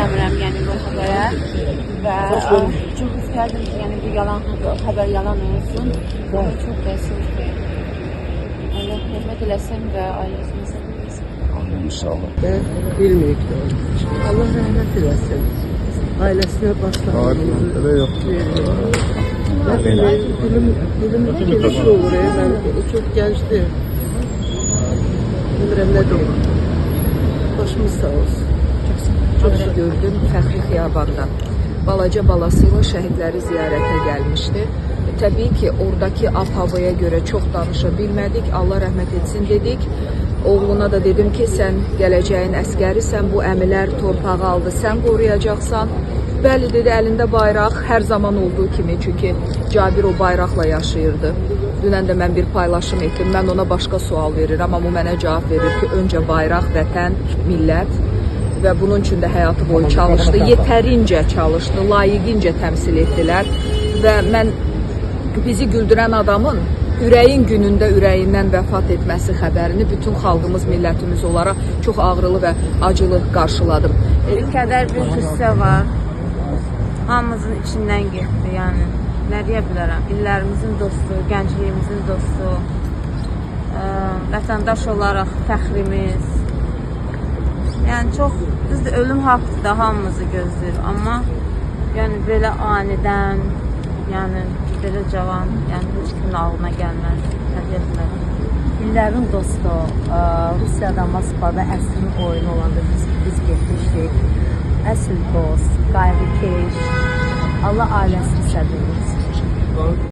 istəmirəm, yəni bu xəbərə və çox istərdim ki, yəni bu yalan xəbər yalan olsun. Amma çox təəssüflüyəm. Allah rəhmət eləsin və ailəsini səbəbləsin. İnşallah. Ben bilmiyorum. Allah rahmet eylesin. Ailesine başlarına Öyle yok. Dilim gelişi olur. Ben çok gençti. Bilmirəm ne diyeyim. Başımız sağ olsun. Çok gördüm Fəxri Xiyabanda. Balaca balasıyla şəhidləri ziyarətə gəlmişdi. Təbii ki, oradaki ab-havaya görə çox danışa bilmədik. Allah rəhmət etsin dedik. Oğluna da dedim ki, sən gələcəyin əskərisən, bu əmilər torpağı aldı, sən qoruyacaqsan. Bəli dedi, əlində bayraq hər zaman olduğu kimi, çünki Cabir o bayraqla yaşayırdı. Dünən də mən bir paylaşım etdim, mən ona başqa sual verirəm, amma o mənə cavab verir ki, öncə bayraq, vətən, millət və bunun üçün də həyatı boyu çalışdı, yetərincə çalışdı, layiqincə təmsil etdilər və mən bizi güldürən adamın ürəyin günündə ürəyindən vəfat etməsi xəbərini bütün xalqımız, millətimiz olaraq çox ağrılı və acılı qarşıladım. Bir qədər bir qüssə var. Hamımızın içindən getdi, yəni. Nə deyə bilərəm? İllərimizin dostu, gəncliyimizin dostu, vətəndaş olaraq fəxrimiz. Yəni çox, düzdür, ölüm haqqdır da hamımızı gözləyir, amma yəni belə anidən, yəni belə cavan, yəni heç kimin ağlına gəlməz. Nə deyə bilərəm? İllərin dostu, Rusiyadan Moskvada əsrin oyunu olanda biz getmişdik. Əsl dost, qayğıkeş, Allah ailəsini səbir etsin.